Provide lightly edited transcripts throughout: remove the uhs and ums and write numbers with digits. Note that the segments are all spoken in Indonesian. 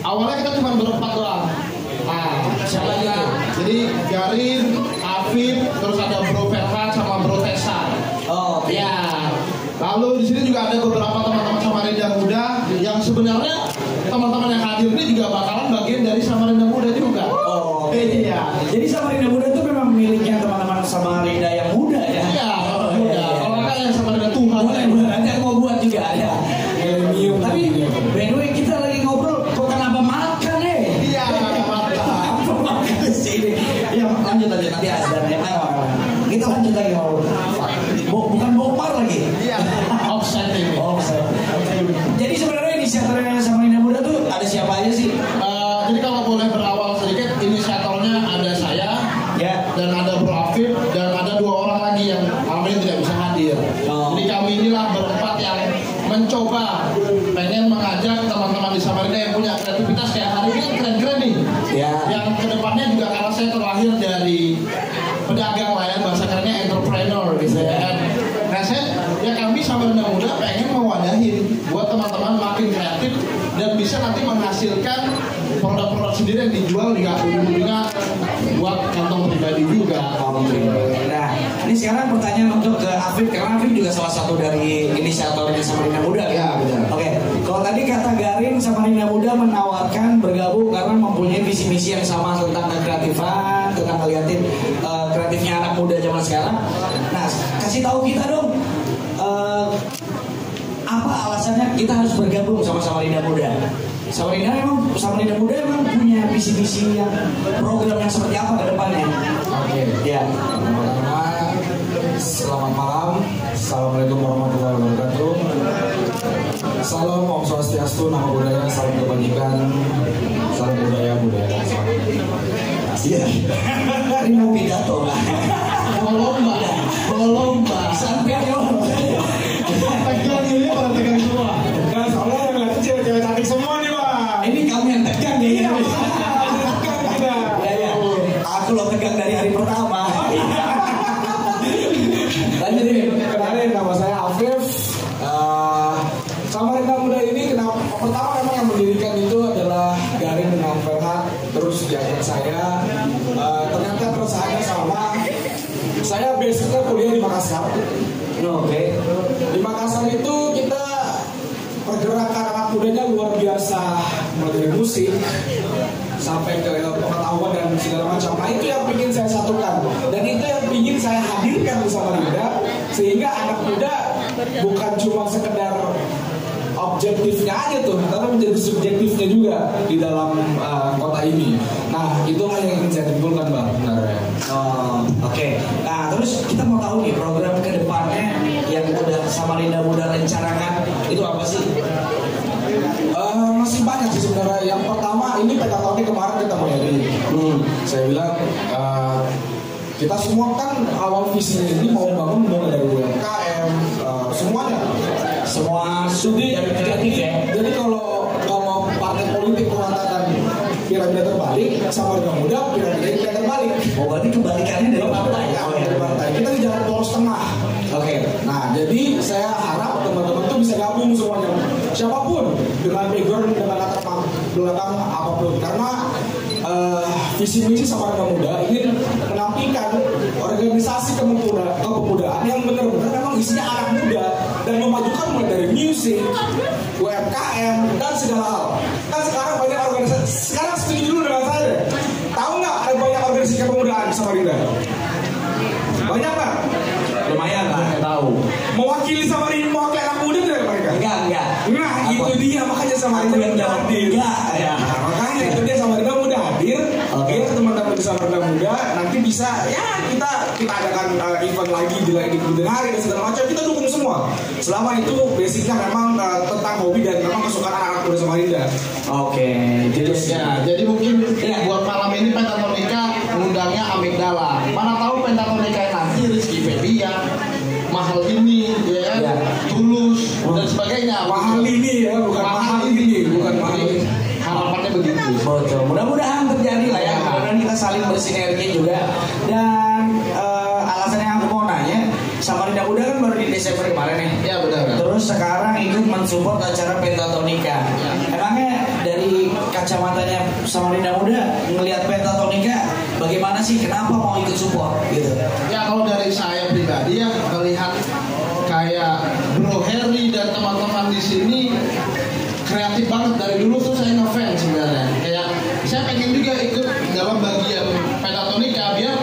awalnya kita cuma berempat doang. Nah, siapa lagi tuh? Jadi Garin, Afif, terus ada Bro Ferhat sama Bro Tessa. Oh, ya. Lalu di sini juga ada beberapa teman-teman Samarinda Muda yang sebenarnya teman-teman yang hadir ini juga bakalan bagian dari Samarinda Muda juga. Oh, iya. Jadi Samarinda Muda itu memang miliknya teman-teman Samarinda yang muda ya. Iya, muda. Kalau enggak yang Samarinda Tuhan. Nanti aku mau buat juga ada. Tapi by the way kita lagi ngobrol kok kenapa makan Iya, makan sini. Ya lanjut nanti ada kita lanjut lagi ngobrol. Bukan bokmar lagi. Iya. Offset ini. Offset. Jadi sebenarnya inisiatornya Samarinda Muda tuh ada siapa aja sih? Jadi kalau boleh berawal sedikit, inisiatornya ada saya, ya, dan ada Bro Afif, dan ada 2 orang lagi yang malam ini tidak bisa hadir. Jadi kami inilah berempat yang mencoba pengen mengajak teman-teman di Samarinda yang punya kreativitas kayak hari ini keren-keren nih. Ya. Yang kedepannya juga karena saya terlahir dari pedagang lah ya, bahasa kerennya entrepreneur gitu ya. Nah kami Samarinda Muda pengen mewadahin buat teman-teman makin kreatif dan bisa nanti menghasilkan produk-produk sendiri yang dijual nggak ujung-ujungnya buat kantong pribadi juga. Nah, ini sekarang pertanyaan untuk ke Afif karena Afif juga salah satu dari inisiatornya Samarinda Muda ya. Oke, kalau tadi kata Garin Samarinda Muda menawarkan bergabung karena mempunyai visi misi yang sama tentang kreatifan, tentang ngeliatin kreatifnya anak muda zaman sekarang. Nah, kasih tahu kita dong. Apa alasannya kita harus bergabung sama Samarinda Muda? Samarinda Muda emang punya visi-visi yang program yang seperti apa ke depannya? Oke. Ya. Pertama, selamat malam. Assalamualaikum warahmatullahi wabarakatuh. Salam Om Swastiastu, nama budaya, salam kebajikan, salam budaya selamat. Iya. Ini mau pidato lah. Mau lomba. Sampai Tegang ini orang tegang semua. Nah, soalnya yang lihat cewek-cewek cantik semua nih, Pak. ini kami yang tegang ya. Tegang kita. Ya. Aku lo tegang dari hari pertama. Lanjut nih. Kenalin, nama saya Afif. Samarinda Muda ini pertama memang yang mendirikan itu adalah Garin dengan Ferhat, terus diajak saya. Ternyata keresahannya sama. Saya basicnya kuliah di Makassar. Oke. Di Makassar itu kita pergerakan anak mudanya luar biasa, mulai dari musik sampai ke pengetahuan dan segala macam. Nah itu yang ingin saya satukan dan itu yang ingin saya hadirkan di Samarinda sehingga anak muda bukan cuma sekedar objektifnya aja tuh, tapi menjadi subjektifnya juga di dalam kota ini. Nah itulah yang ingin saya timbulkan, Bang. Oke. Nah terus kita mau tahu nih program kedepannya yang udah Samarinda Muda rencanakan itu apa sih? Masih banyak sih sebenarnya. Yang pertama ini pentatoni kemarin kita mulai. Saya bilang kita semua kan awal visinya ini mau bangun mulai dari UMKM, semuanya. Semua studi kreatif ya. Jadi kalau partai politik mengatakan piramida terbalik, Samarinda Muda piramida tidak terbalik. Oh berarti kebalikannya dari partai. Dari partai. Kita di jalan poros tengah. Oke. Nah jadi saya harap teman-teman tuh bisa gabung semuanya. Siapapun dengan background dengan latar belakang apapun, karena visi misi Samarinda Muda ingin menampilkan organisasi kepemudaan yang benar-benar memang isinya anak muda dan memajukan mulai dari musik, UMKM dan segala hal. Kan sekarang banyak organisasi. Sekarang setuju dulu dengan saya. Tahu nggak ada banyak organisasi kepemudaan di Samarinda? Banyak nggak? Lumayan lah. Tahu. Mewakili Samarinda, mewakili anak muda tidak mereka? Enggak. Nah itu dia makanya Samarinda yang jawab hadir. Ya. Nah, makanya itu dia Samarinda Muda hadir. Oke, teman-teman di Samarinda Muda nanti bisa ya kita adakan event lagi di kemudian hari dan segala macam, kita dukung semua. Selama itu basicnya memang tentang hobi dan memang kesukaan anak-anak muda Samarinda. Oke. Jadi mungkin buat malam ini Pentatonika ngundangnya Amigdala. Mana tahu Pentatonika nanti Rizky Febian, Mahal ini, ya, Tulus dan sebagainya. Mahal ini ya, bukan mahal ini, bukan mahal ini. Harapannya begitu. Betul. Mudah-mudahan terjadi lah ya. Mudah-mudahan kita saling bersinergi juga. Dan alasan yang aku mau nanya, Samarinda Muda kan baru di Desember kemarin nih. Ya benar. Terus sekarang ikut mensupport acara Pentatonika. Emangnya dari kacamatanya Samarinda Muda ngelihat Pentatonика, bagaimana sih, kenapa mau ikut support gitu? Ya kalau dari saya pribadi ya melihat kayak Bro Heri dan teman-teman di sini kreatif banget. Dari dulu tuh saya ngefans sebenarnya. Kayak saya pengen juga ikut dalam bagian Pentatonика biar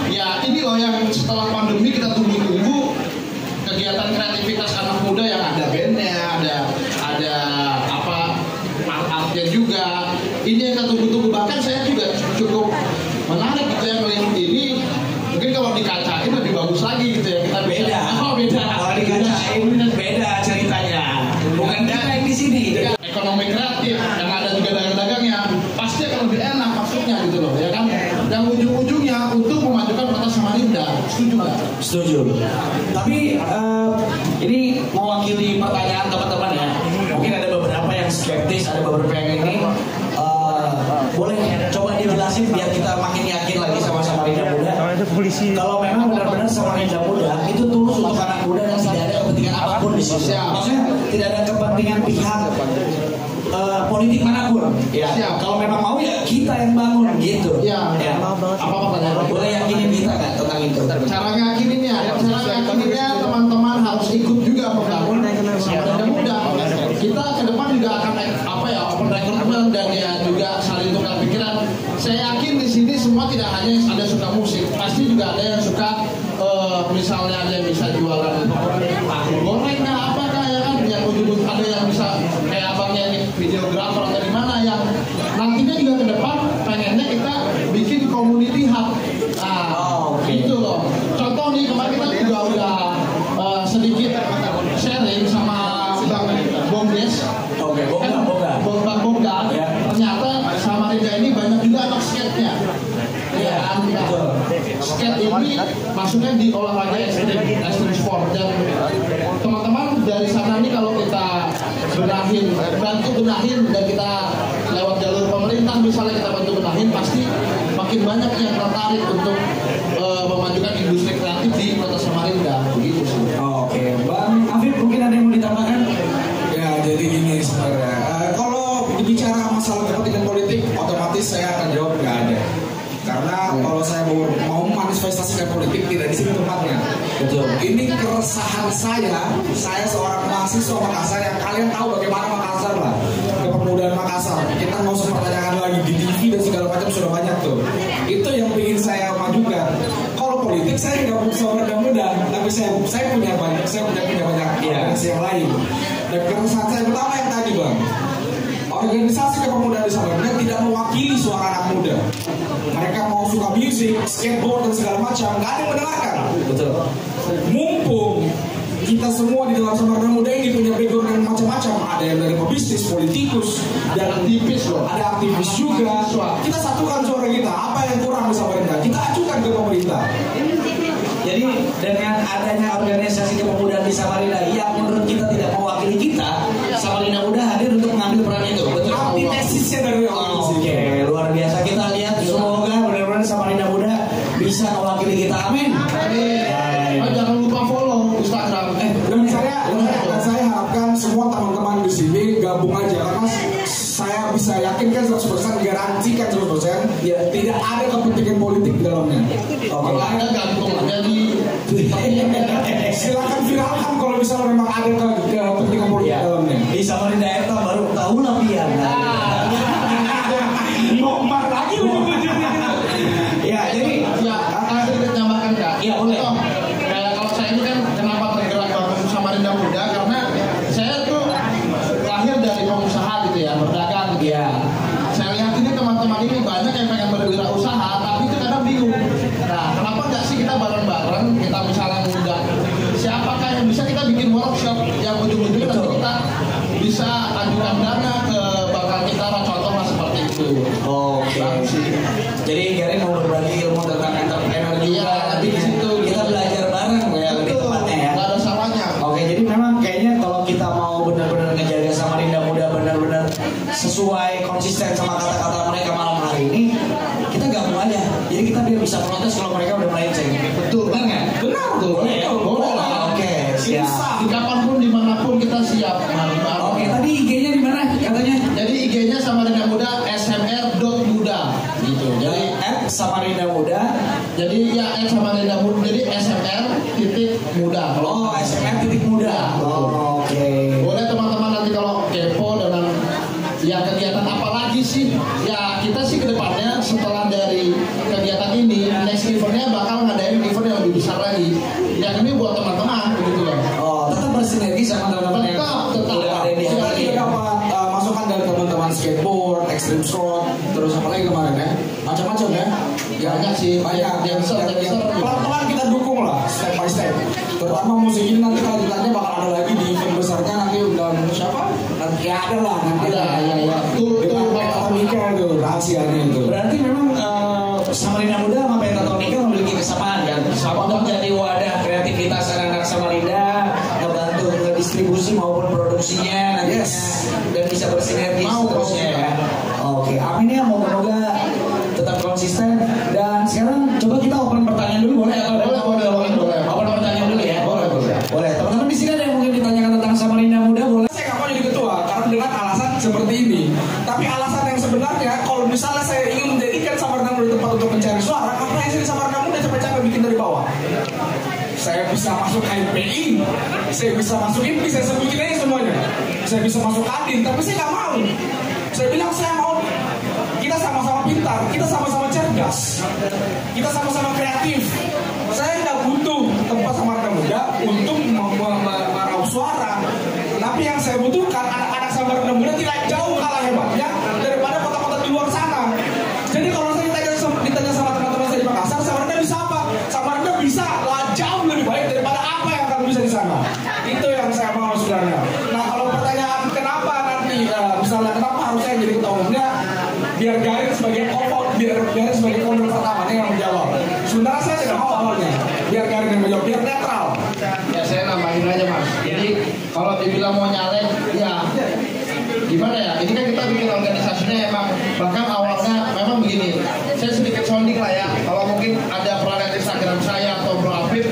ya ini loh yang setelah pandemi kita tunggu-tunggu, kegiatan kreativitas anak muda yang ada bandnya, ada apa art-artnya juga. Ini yang kita tunggu-tunggu. Bahkan saya juga cukup menarik gitu ya melihat ini. Mungkin kalau dikacain lebih bagus lagi gitu ya. Kita Beda. Beda. Kalau dikacain beda ceritanya. Bukan kita yang di sini. Ekonomi kreatif yang ada juga dagang-dagangnya pasti akan lebih enak masuknya gitu loh ya kan. Yang ujung-ujungnya untuk memajukan kota Samarinda. Setuju nggak? Setuju. Tapi ini mewakili pertanyaan teman-teman ya. Mungkin ada beberapa yang skeptis, ada beberapa yang ini. Boleh coba dijelasin biar kita makin yakin lagi sama Samarinda Muda. Kalau memang benar-benar Samarinda Muda itu tulus untuk anak muda dan tidak ada kepentingan apapun di sini. Maksudnya tidak ada kepentingan pihak politik manapun. Ya. Kalau memang mau ya kita yang bangun gitu. Ya. Apa pertanyaan? Boleh yakinin kita nggak tentang itu? Cara ngakininnya teman-teman harus ikut juga membangun Samarinda Muda. Kita ke depan juga akan open recruitment dan ya juga saling tukar pikiran. Saya yakin di sini semua tidak hanya ada suka musik, pasti juga ada yang suka misalnya ada yang bisa jualan tahu goreng apakah ya kan, yang ujung ada yang bisa kayak abangnya ini videografer atau di mana yang nantinya juga ke depan pengennya kita bikin community hub. Gitu loh. Contoh nih kemarin kita juga udah sedikit sharing sama Bang Bongdes. Bang Bongga. Ya. Ternyata Samarinda ini banyak juga anak skate-nya. Ya, skate ini masuknya di olahraga extreme sport dan teman-teman dari sana nih kalau kita bantu benahin dan kita lewat jalur pemerintah misalnya kita bantu benahin pasti makin banyak yang tertarik untuk memajukan industri kreatif di kota Samarinda begitu sih. Oke, Bang Afif mungkin ada yang mau ditambahkan? Ya jadi gini sebenarnya. Kalau bicara masalah kepentingan politik, otomatis saya akan jawab nggak ada. Karena kalau saya mau manifestasikan politik tidak di sini tempatnya. Betul. Ini keresahan saya seorang mahasiswa Makassar yang kalian tahu bagaimana Makassar lah, kepemudaan Makassar. Kita nggak usah pertanyakan lagi di TV dan segala macam sudah banyak tuh. Itu yang ingin saya majukan. Kalau politik saya nggak Samarinda Muda, tapi saya punya banyak yang lain. Dan keresahan saya pertama yang tadi bang. Organisasi kepemudaan di Samarinda tidak mewakili suara anak muda. Mereka mau suka musik, skateboard dan segala macam, nggak ada yang mendengarkan. Betul. Mumpung kita semua di dalam Samarinda Muda ini punya background yang macam-macam. Ada yang dari pebisnis, politikus, dan aktivis loh. Ada aktivis juga. Kita satukan suara kita. Apa yang kurang di Samarinda? Kita ajukan ke pemerintah. Jadi dengan adanya organisasi kepemudaan di Samarinda yang menurut kita tidak mewakili kita, Samarinda Muda hadir untuk mengambil peran itu. Betul. Antitesisnya dari organisasi. Oke, luar biasa. Kita lihat semoga benar-benar Samarinda Muda bisa mewakili kita. Amin. Jangan lupa follow Instagram. Dan saya harapkan semua teman-teman di sini gabung aja karena saya bisa yakinkan 100%, garansikan 100%, ya tidak ada kepentingan politik di dalamnya. Kalau ada gantung aja di silakan viralkan kalau misalnya memang ada kepentingan politik di dalamnya. Di Samarinda Eta baru tahu lah pian. Nomor lagi loh. Ya, jadi akhir kita tambahkan Kak. Iya, boleh. Kalau saya ini kan kenapa tergerak bangun Samarinda Muda karena saya tuh lahir dari pengusaha gitu ya, berdagang gitu ya. Saya lihat ini teman-teman ini banyak yang pengen berwirausaha tapi itu kadang bingung. Nah, kenapa nggak sih kita bareng-bareng, kita misalnya ngundang siapakah yang bisa kita bikin workshop yang ujung-ujungnya nanti kita bisa ajukan dana ke bakal kita, contohnya seperti itu. Oke. Jadi Gary mau berbagi ilmu tentang entrepreneur juga. Nanti di situ kita belajar bareng ya, lebih tepatnya ya. Nggak ada salahnya. Oke, jadi memang kayaknya kalau kita mau benar-benar ngejaga Samarinda Muda benar-benar sesuai konsisten sama kata-kata mereka malam hari ini, kita gabung aja. Jadi kita biar bisa protes kalau mereka udah melenceng. Betul, benar nggak? Benar. Boleh ya? Boleh. Oke, siap. Di kapanpun dimanapun kita siap. Oke, tadi IG-nya di mana katanya? Jadi IG-nya Samarinda Muda Samarinda Muda. Jadi ya Samarinda Muda, jadi SMR.muda. Oh, SMR.muda. Oh, oke. Boleh teman-teman nanti kalau kepo dengan ya kegiatan apa lagi sih? Ya kita sih kedepannya setelah dari kegiatan ini, next eventnya bakal ngadain event yang lebih besar lagi. Yang ini buat teman-teman begitu loh. Oh, tetap bersinergi sama teman-teman yang tetap ada di Kita sini. juga dapat masukan dari teman-teman skateboard, extreme shot, terus apa lagi kemarin ya? Macam-macam ya. Banyak sih, Banyak. dancer. Pelan-pelan kita dukung lah, step by step. Terutama musik ini nanti kelanjutannya bakal ada lagi di event besarnya nanti undang siapa? Nanti ya ada lah nanti. Ada, ya. Dengan Pentatonика itu rahasianya itu. Berarti memang Samarinda Muda sama Pentatonика memiliki kesamaan kan? Untuk jadi wadah kreativitas anak-anak Samarinda, ngebantu distribusi maupun produksinya nantinya, dan bisa bersinergi seterusnya ya. Oke, amin ya, moga-moga tetap konsisten. Dan sekarang coba kita open pertanyaan dulu, boleh atau Boleh. open pertanyaan dulu ya? Boleh. Boleh. Teman-teman di sini ada yang mungkin ditanyakan tentang Samarinda Muda, boleh? Saya nggak mau jadi ketua karena dengan alasan seperti ini. Tapi alasan yang sebenarnya kalau misalnya saya ingin menjadikan Samarinda Muda tempat untuk mencari suara, karena yang di Samarinda Muda capek-capek bikin dari bawah. Saya bisa masuk KPI, saya bisa masuk IPI, saya sebutin aja semuanya. Saya bisa masuk Kadin, tapi saya nggak mau. Saya bilang saya mau kita sama-sama pintar, kita sama-sama cerdas, kita sama-sama kreatif. Saya nggak butuh tempat Samarinda Muda untuk meraup suara. Tapi yang saya butuhkan anak-anak Samarinda Muda tidak jauh kalah hebatnya daripada kota-kota di luar sana. Jadi kalau saya ditanya sama teman-teman saya di Makassar, Samarinda bisa apa? Samarinda bisa jauh lebih baik daripada apa yang kamu bisa di sana. Itu yang saya mau sebenarnya. Nah kalau pertanyaan kenapa nanti misalnya kenapa harus saya jadi ketua umumnya, biar Garin sebagai biar sebagai founder pertamanya yang menjawab. Sebenarnya saya tidak mau awalnya, biar Garin yang menjawab, biar netral. Ya saya nambahin aja mas. Jadi kalau dibilang mau nyalek, ya gimana ya? Ini kan kita bikin organisasinya emang bahkan awalnya memang begini. Saya sedikit sounding lah ya. Kalau mungkin ada peran Instagram saya atau Bro Afif,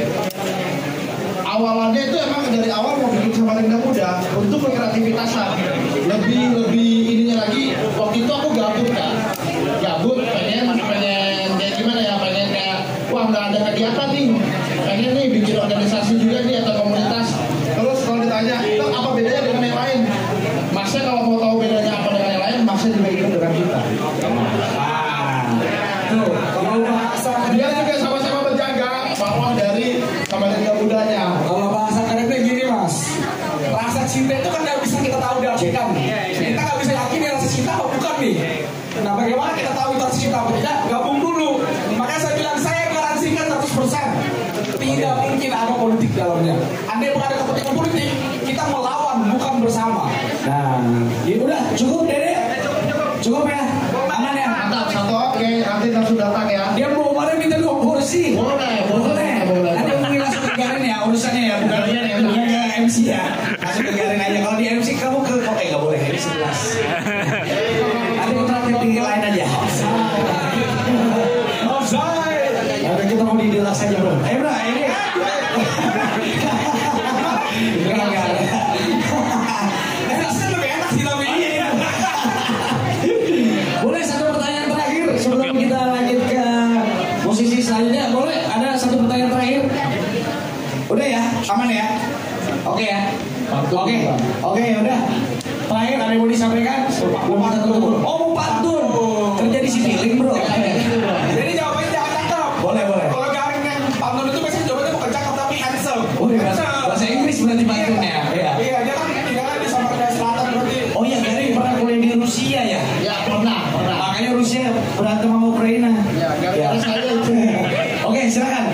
awalannya itu emang dari awal mau bikin Samarinda Muda untuk kreativitasan. Lebih ininya lagi. Waktu itu aku gabut pengen kayak gimana ya, pengen kayak wah nggak ada kegiatan nih, pengen nih bikin organisasi juga nih atau komunitas. Terus kalau ditanya itu apa bedanya dengan yang lain, masnya kalau mau tahu bedanya apa dengan yang lain, masnya juga ikut dengan kita. Tuh, kalau bahasa Dia juga sama-sama menjaga bawah dari Samarinda Mudanya. Kalau bahasa kerennya gini mas, rasa cinta itu kan nggak bisa kita tahu dari kan. Kita nggak bisa yakin rasa cinta apa bukan nih. Nah bagaimana kita tahu itu rasa cinta apa tidak? Gabung dulu. Makanya saya bilang saya garansikan 100%. Tidak mungkin ada politik dalamnya. Andai pun ada kepentingan politik, kita melawan bukan bersama. Nah, ya udah cukup Dede, cukup ya, aman ya. Mantap, satu oke, nanti langsung datang ya. Dia mau kemarin minta 2 kursi. Boleh. Nanti mungkin langsung ke Garin ya urusannya ya, bukan ke MC ya. Langsung ke Garin aja. Kalau di MC kamu ke nggak boleh, ini 11. Nanti kontraknya tinggi lain aja. Offside. Nanti kita mau di delas aja bro. Ayo bro, ini. Enggak. Rasanya lebih enak sih tapi. Boleh satu pertanyaan terakhir sebelum kita lanjut ke musisi selanjutnya. Boleh ada satu pertanyaan terakhir? Udah ya, aman ya? Oke ya. Oke, udah. Terakhir ada yang mau disampaikan? Oh, mau pantun. Kerja di Citilink bro. Jadi jawabannya jangan cakep. Boleh. Kalau Garin yang pantun itu biasanya jawabannya bukan cakep tapi handsome. Oh, bahasa Inggris berarti pantunnya. Iya, jangan di Samarinda Selatan berarti. Oh iya, Garin pernah kuliah di Rusia ya? Ya pernah. Makanya Rusia berantem sama Ukraina. Ya, gara-gara saya itu. Oke, silakan.